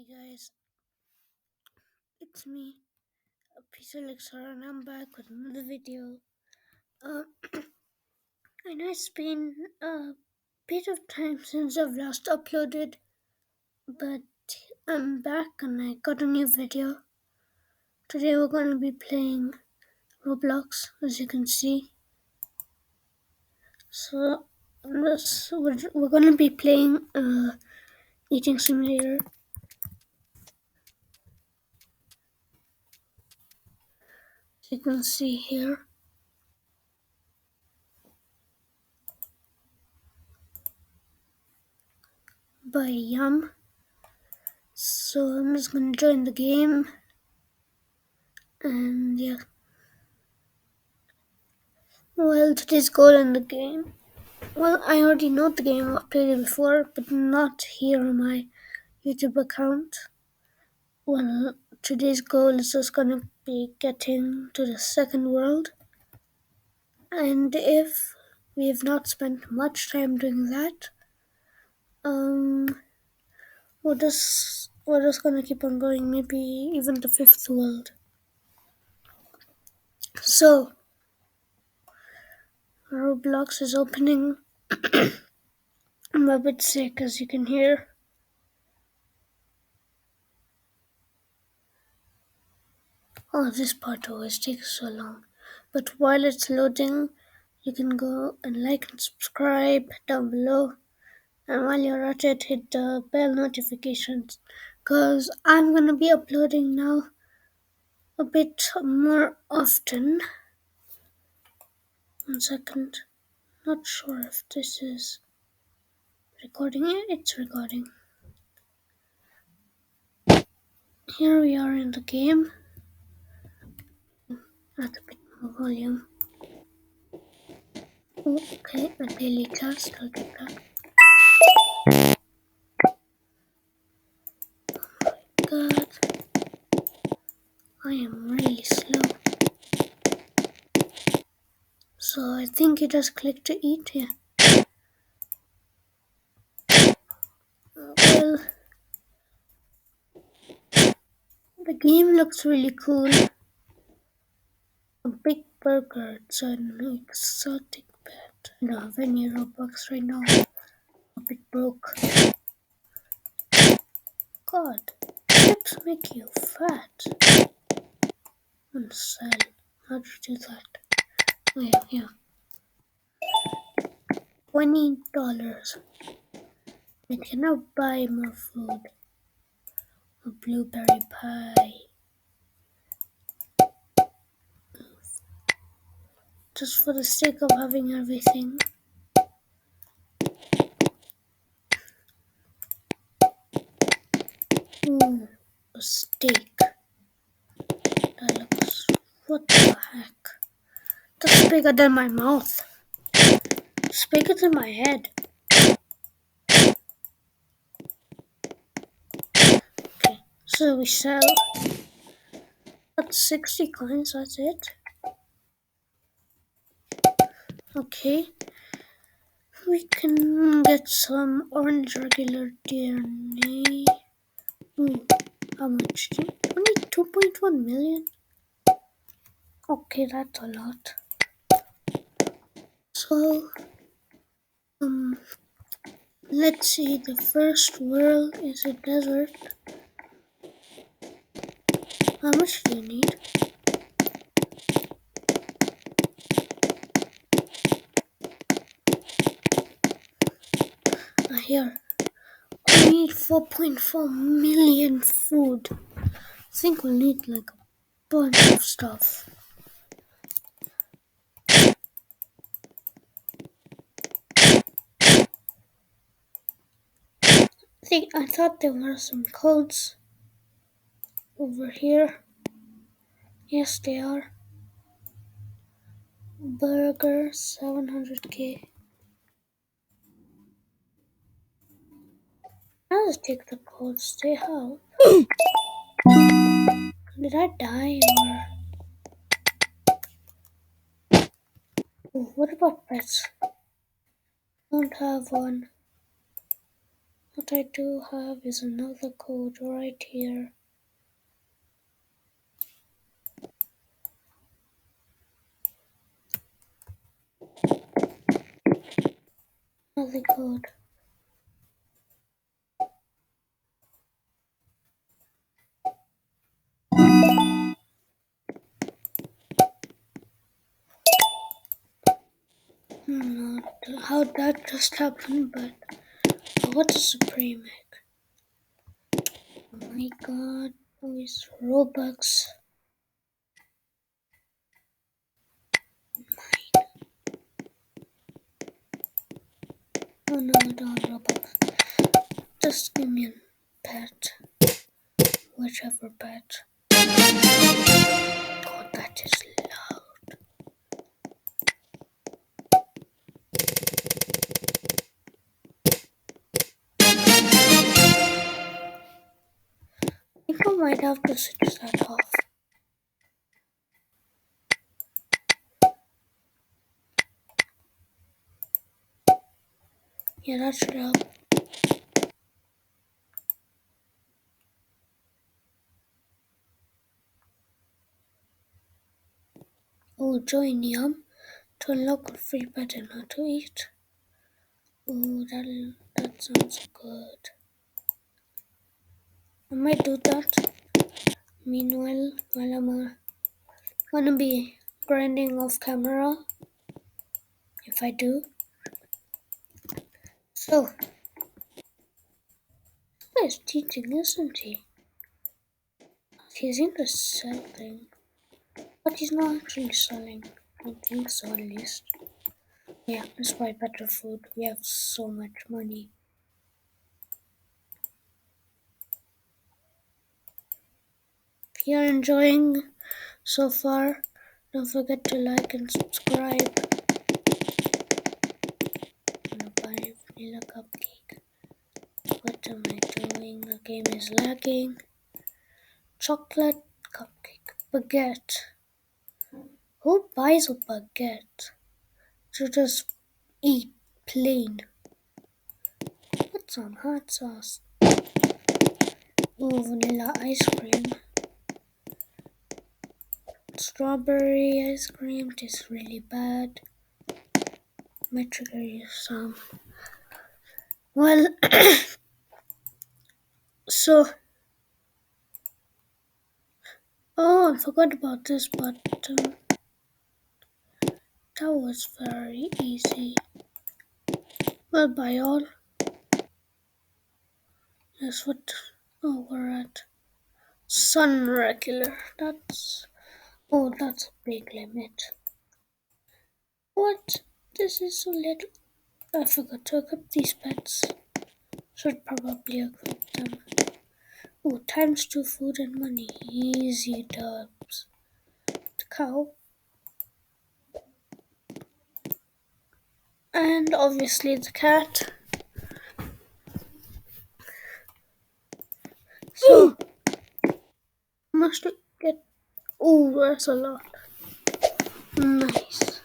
Hey guys, it's me, Peter Lexar, and I'm back with another video. Uh, I know it's been a bit of time since I've last uploaded, but I'm back and I got a new video. Today we're going to be playing Roblox, as you can see. So, we're going to be playing Eating Simulator. As you can see here. By Yum. So I'm just going to join the game. And yeah. Well, today's goal in the game. Well, I already know the game. I've played it before, but not here on my YouTube account. Well, today's goal is just gonna be getting to the second world. And if we have not spent much time doing that, um, we're just gonna keep on going, maybe even the fifth world. So, Roblox is opening. I'm a bit sick, as you can hear. Oh, this part always takes so long. But while it's loading, you can go and like and subscribe down below. And while you're at it, hit the bell notifications. Because I'm going to be uploading now a bit more often. 1 second. Not sure if this is recording. Yeah, it's recording. Here we are in the game. Add a bit more volume. Okay, a daily task. I'll do that. God, I am really slow. So I think you just click to eat here. Well, the game looks really cool. A big burger, it's an exotic pet. I don't have any Robux right now. A bit broke. God, chips make you fat. And sell. How do you do that? Oh yeah. $20. I can now buy more food. A blueberry pie. Just for the sake of having everything. Ooh, a steak. That looks... What the heck? That's bigger than my mouth. It's bigger than my head. Okay, so we sell. That's 60 coins, that's it. Okay. We can get some orange regular DNA. Ooh, how much? Only 2.1 million? Okay, that's a lot. So, let's see. The first world is a desert. How much do you need? Here. We need 4.4 million food. I think we'll need like a bunch of stuff. I thought there were some codes over here. Yes, they are. Burger 700k. I'll just take the codes they have. Did I die or... Oh, what about pets? Don't have one. What I do have is another code right here. Another code. Not how that just happened, but what a supreme egg. Oh my god, these Robux. Oh no, don't Robux. Just give me a pet. Whichever pet. God, that is loud. I think I might have to switch that off. Yeah, that should help. Oh, join Yum to unlock a free pet and how to eat. Oh, that sounds good. I might do that. Meanwhile, while I'm gonna be grinding off camera, if I do. So, he's teaching, isn't he? He's into selling, but he's not actually selling. I don't think so, at least. Yeah, let's buy better food. We have so much money. If you're enjoying so far, don't forget to like and subscribe. I'm gonna buy a vanilla cupcake. What am I doing? The game is lagging. Chocolate cupcake. Baguette. Who buys a baguette to just eat plain? Put some hot sauce. Ooh, vanilla ice cream. Strawberry ice cream tastes really bad. Might trigger you some. Well, so. Oh, I forgot about this, but that was very easy. Well, by all. That's what. Oh, we're at sun regular. That's. Oh, that's a big limit. What? This is so little. I forgot to equip these pets. Should probably equip them. Oh, times 2 food and money. Easy dubs. The cow. And obviously the cat. So, must get. Oh, that's a lot. Nice.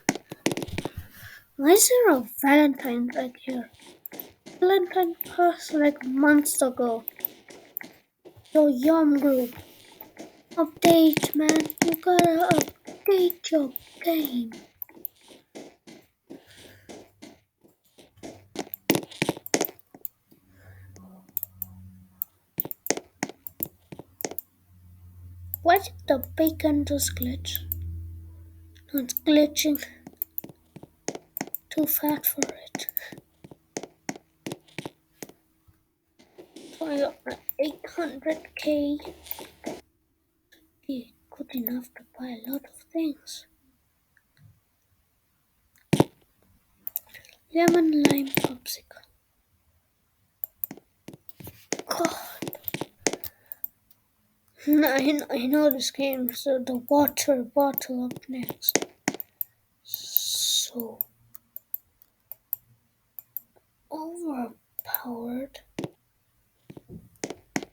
Why is there a Valentine right here? Valentine passed like months ago. Yo, Yum Group. Update, man. You gotta update your game. Why did the bacon just glitch? No, it's glitching. Too fat for it. So I got my 800k. Be good enough to buy a lot of things. Lemon lime popsicle. God. I know this game, so the water bottle up next. So overpowered.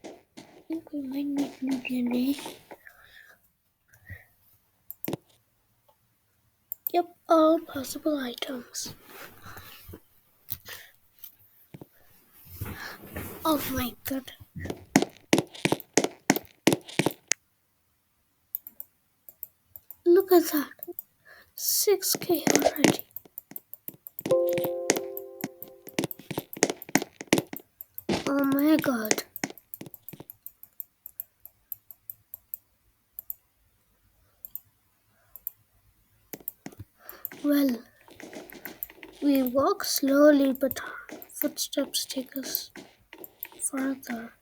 I think we might need new DNA. Yep, all possible items. Oh my god. Look at that. 6k already. Oh my god. Well, we walk slowly, but our footsteps take us further.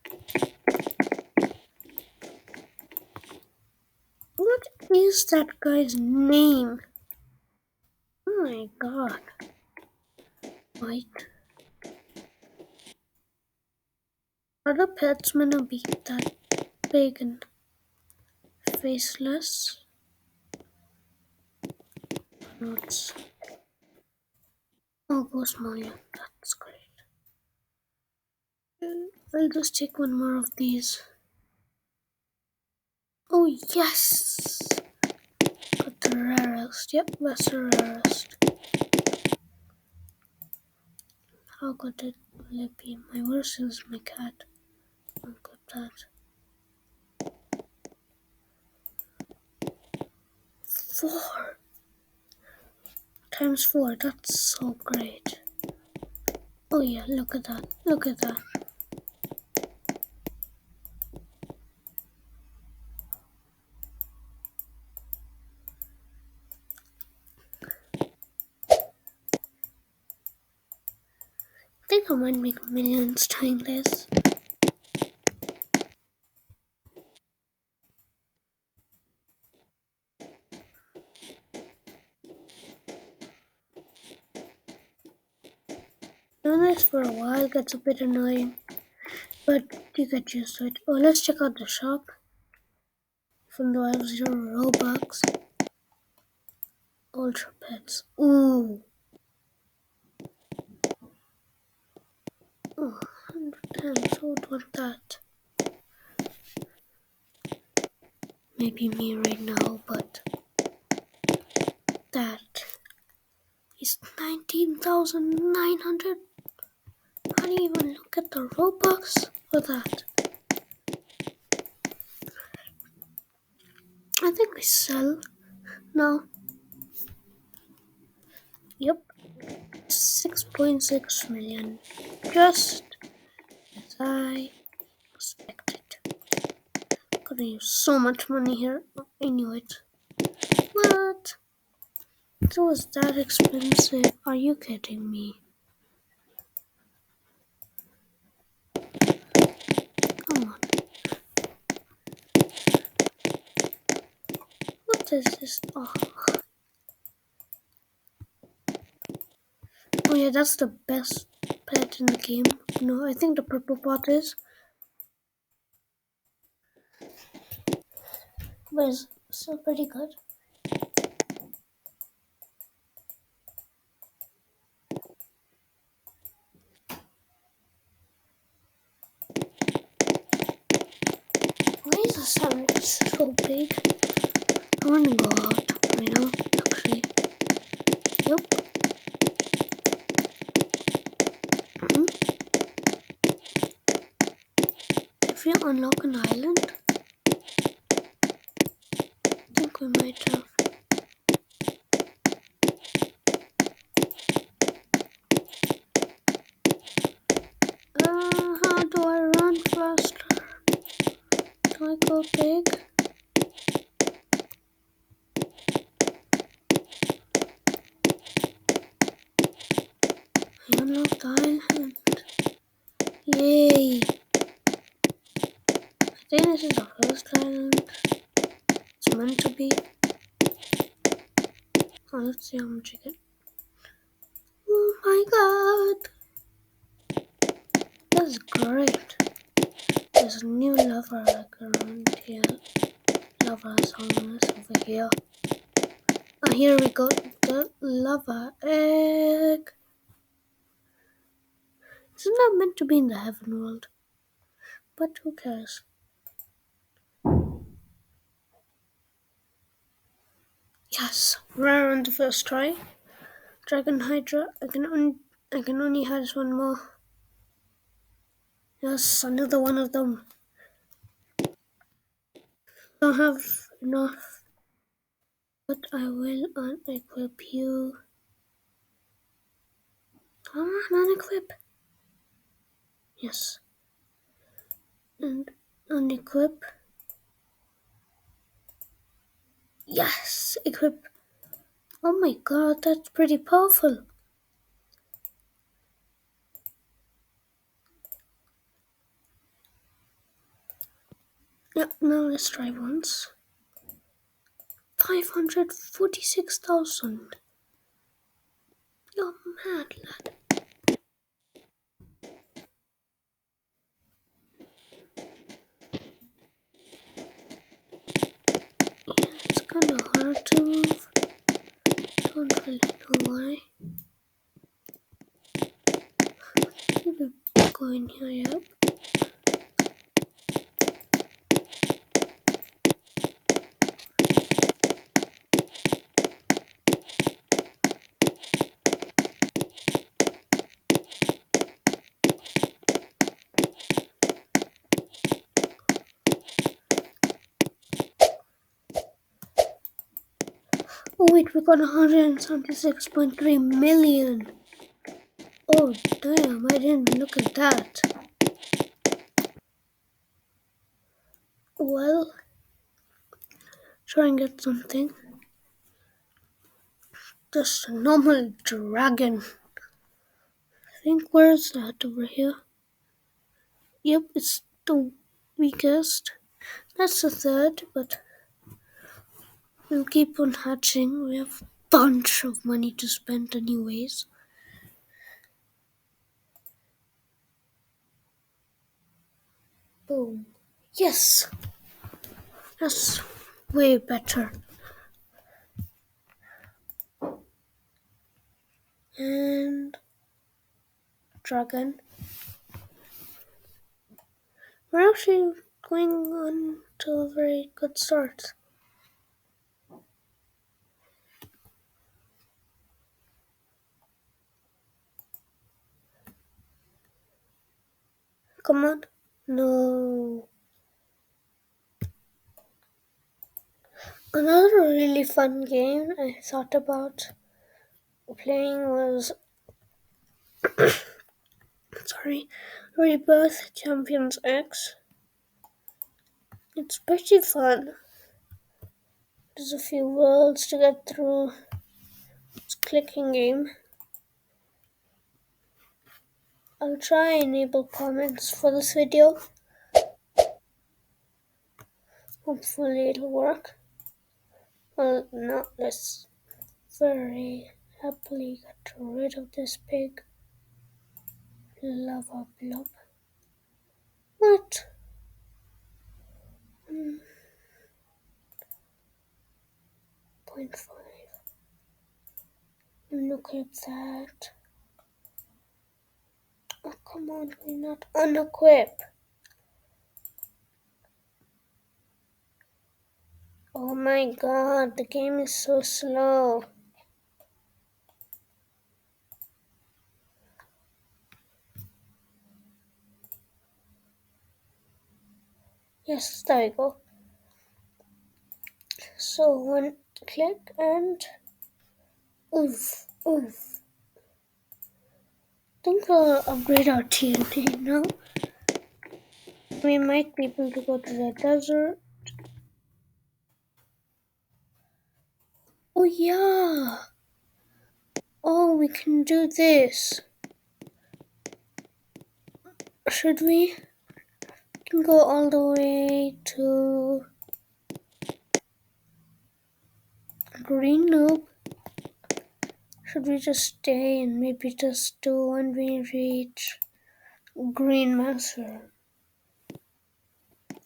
What is that guy's name? Oh my god. Wait. Are the pets gonna be that big and faceless? Notes. Oh, Ghost Moya. That's great. I'll just take one more of these. Oh, yes! Got the rarest. Yep, that's the rarest. How good will it be? My worst is my cat. I'll got that. 4 times 4. That's so great. Oh yeah, look at that. Look at that. I think I might make millions doing this. Doing this for a while gets a bit annoying, but you get used to it. Oh, let's check out the shop. Even though I have 0 Robux. Ultra Pets. Ooh. Oh, 100 times. Who would want that? Maybe me right now, but that is 19,900. How do you even look at the Robux for that? I think we sell now. Yep, 6.6 million. Just as I expected. Gonna use so much money here. Oh, I knew it. What? It was that expensive? Are you kidding me? Come on. What is this? Oh yeah, that's the best pet in the game. No, I think the purple pot is. But it's still pretty good. Why is the sun so big? I wanna go out right now, actually. Yep. If you unlock an island, I think we might have. How do I run faster? Do I go big? I unlocked the island. Yay! I think this is the first island. It's meant to be. Oh, let's see how much I get. Oh my god! That's great. There's a new lava egg around here. Lava songs over here. Oh, here we go. The lava egg. Isn't that meant to be in the heaven world? But who cares? Yes, rare on the first try. Dragon Hydra. I can only have one more. Yes, another one of them. Don't have enough, but I will unequip you. Come on, unequip. Yes. And unequip. Yes, equip. Oh my god, that's pretty powerful. Yep, now let's try once. 546,000. You're mad, lad. Yeah, it's kinda hard to move. Don't really know why. Keep it going here, yep. Oh wait, we got 176.3 million. Oh damn, I didn't look at that. Well, try and get something. Just a normal dragon. I think where's that over here? Yep, it's the weakest. That's the third, but we'll keep on hatching. We have a bunch of money to spend anyways. Boom. Yes! That's way better. And dragon. We're actually going on to a very good start. Come on. No. Another really fun game I thought about playing was Rebirth Champions X. It's pretty fun. There's a few worlds to get through. It's a clicking game. I'll try and enable comments for this video. Hopefully it'll work. Well, not let's very happily get rid of this big lava blob. What? 0.5. Look at that. Oh, come on, we're not unequip. Oh my god, the game is so slow. Yes, there we go. So one click and oof, oof. I think we'll upgrade our TNT now. We might be able to go to the desert. Oh yeah! Oh, we can do this. Should we? We can go all the way to Green Noob. Should we just stay and maybe just do when we reach Green Master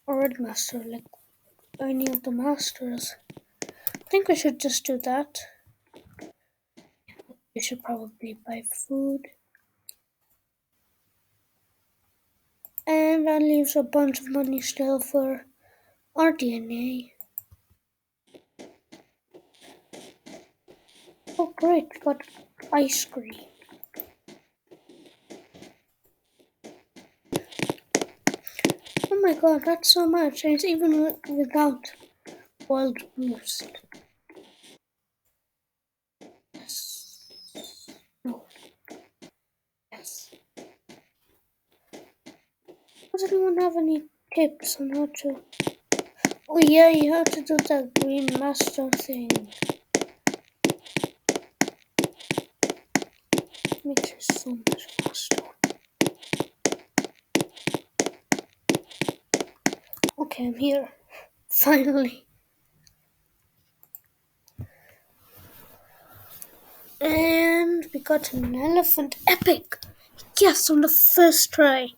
or Red Master, like any of the masters? I think we should just do that. We should probably buy food. And that leaves a bunch of money still for our DNA. Oh great, we got ice cream. my god, that's so much. It's even without world boost. Yes. No. Yes. Does anyone have any tips on how to... Oh yeah, you have to do that green master thing. Makes it so much faster. Okay, I'm here. Finally. And we got an elephant epic. Yes, on the first try.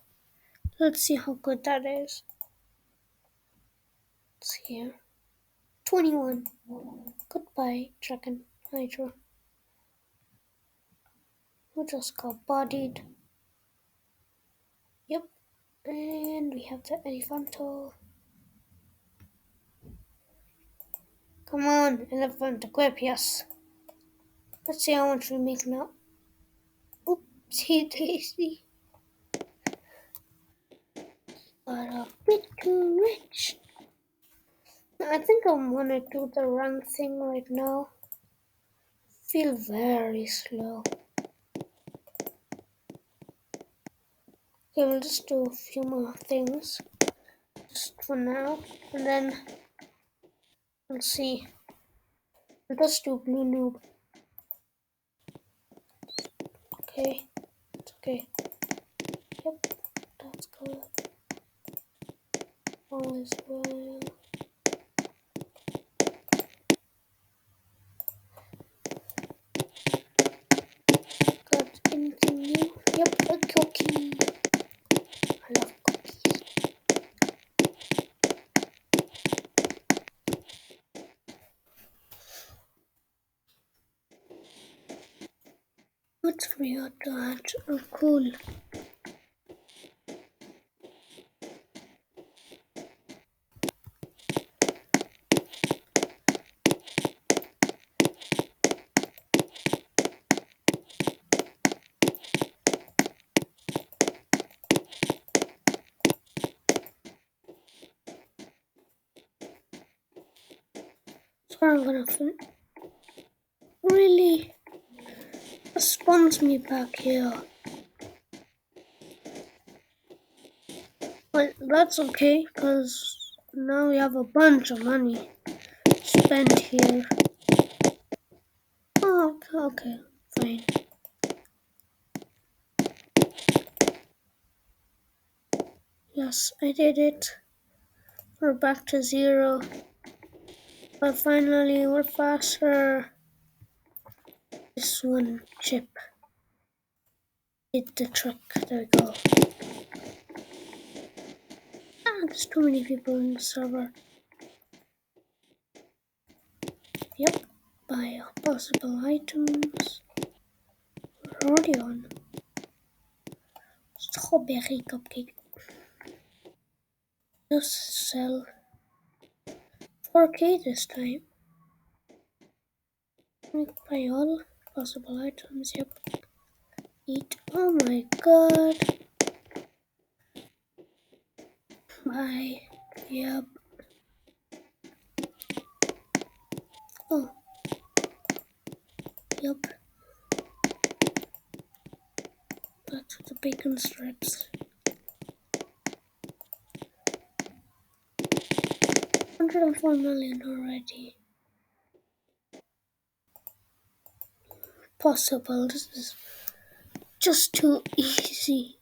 Let's see how good that is. It's here. 21. Goodbye, Dragon Hydra. We just got bodied. Yep. And we have the Elephanto. Come on, elephant, equip, yes. Let's see how much we make now. Oopsie daisy. Got a bit too rich. I think I want to do the wrong thing right now. Feel very slow. Okay, we'll just do a few more things. Just for now. And then we'll see. We'll just do blue noob. Okay. It's okay. Yep. That's good. All is well. Got anything new? Yep, a cookie. I love cookies. What's we got that? Oh, cool. So I'm gonna really spawns me back here. But that's okay, because now we have a bunch of money spent here. Oh, okay, fine. Yes, I did it. We're back to 0. But finally, we're faster. This one chip did the trick. There we go. There's too many people in the server. Yep. Buy possible items. We're already on. Strawberry cupcake. Just sell 4K this time. Buy all possible items. Yep. Eat. Oh my god. Buy. Yep. Oh. Yep. Back to the bacon strips. 104 million already. Possible. This is just too easy.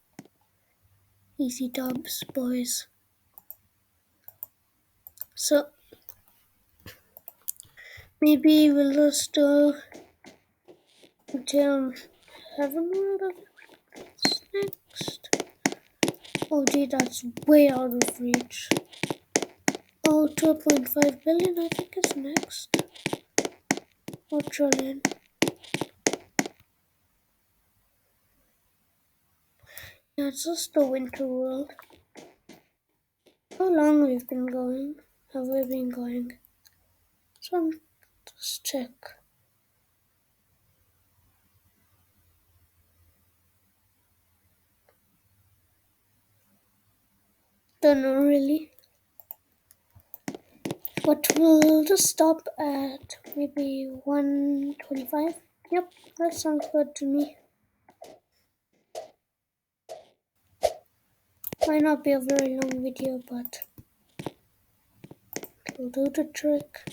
Easy dubs, boys. So maybe we'll just do until Heaven World next. Oh gee, that's way out of reach. Oh, 2.5 billion I think is next. Or trillion. Yeah, it's just the winter world. How long we've been going? Have we been going? So just check. Don't know really. But we'll just stop at maybe 1:25. Yep, that sounds good to me. Might not be a very long video, but it'll do the trick.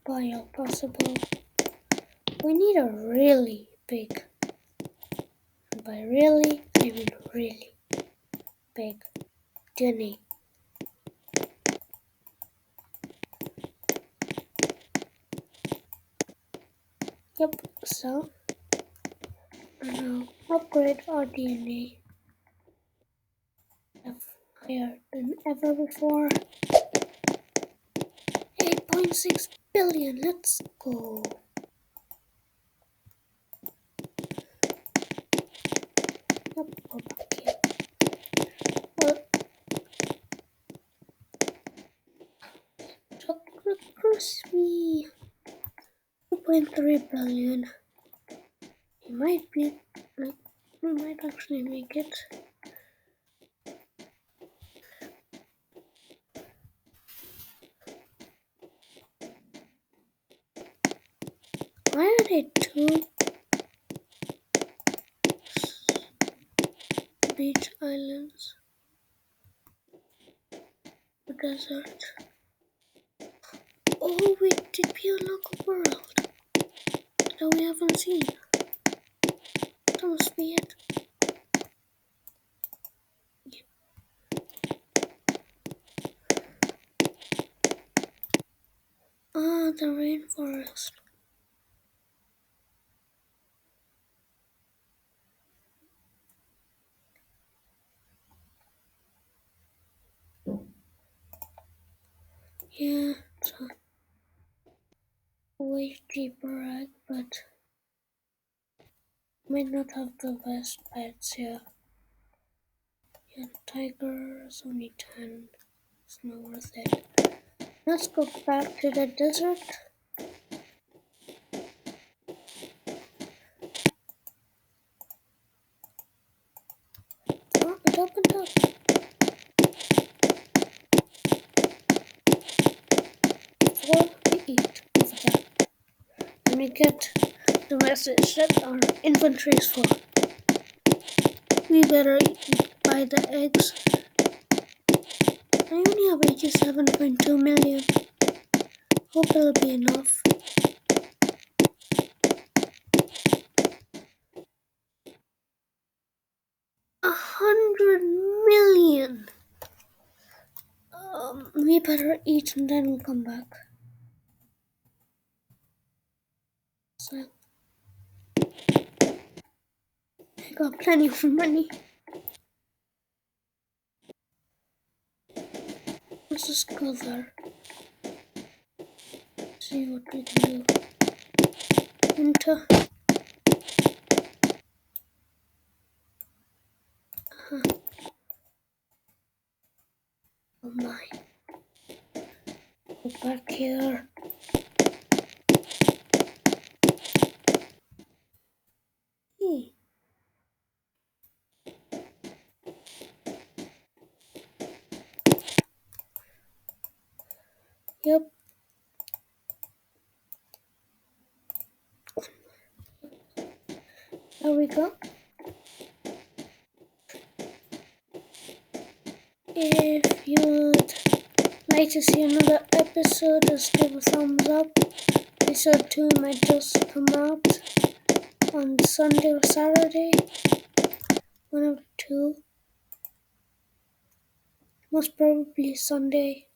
Bio possible. We need a really big, and by really, I mean really big DNA. Yep, so now upgrade our DNA higher than ever before. 8.6 billion, let's go. Yep, go back here. Well, chocolate crispy. 2.3 billion. It might be, like, we might actually make it. Why are they two beach islands? The desert. Oh wait, did we unlock a world that we haven't seen? That must be it. Ah, the rainforest. Yeah, it's a way cheaper egg, but might not have the best pets here. Yeah, tigers, only 10. It's not worth it. Let's go back to the desert. Oh, it opened up. Before we eat over there. And we get the message that our inventory is full. We better buy the eggs. I only have 87.2 million. Hope that'll be enough. 100 million. We better eat and then we'll come back. So I got plenty of money. Let's just go there. See what we can do. Enter. Oh my. Go back here. Hey. Yep. There we go. If you'd like to see another episode, just give a thumbs up. Episode 2 might just come out on Sunday or Saturday. One of the two. Most probably Sunday.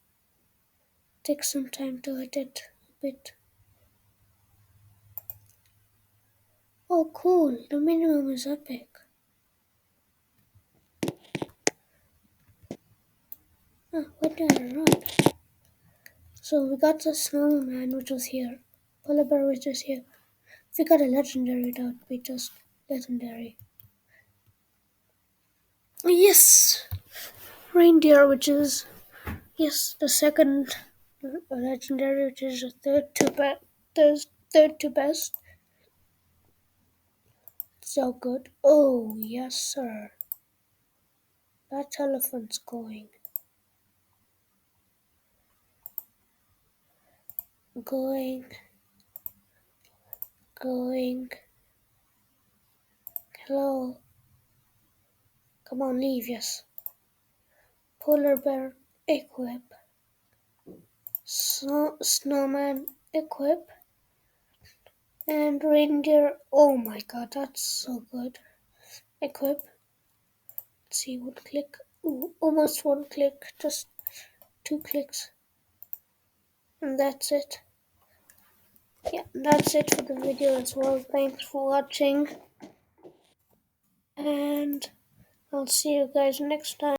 Take some time to edit a bit. Oh cool, the minimum is epic. Oh, where did I run? So we got the snowman, which was here. Polar bear, which is here. If we got a legendary, that would be just legendary. Yes! Reindeer, which is, yes, the second legendary, which is the third to best. So good. Oh, yes, sir. That elephant's going. Going. Going. Hello. Come on, leave, yes. Polar bear, equip. Snowman, equip. And reindeer, oh my god, that's so good. Equip. Let's see, one click. Ooh, almost one click, just 2 clicks. And that's it. Yeah, that's it for the video as well. Thanks for watching. And I'll see you guys next time.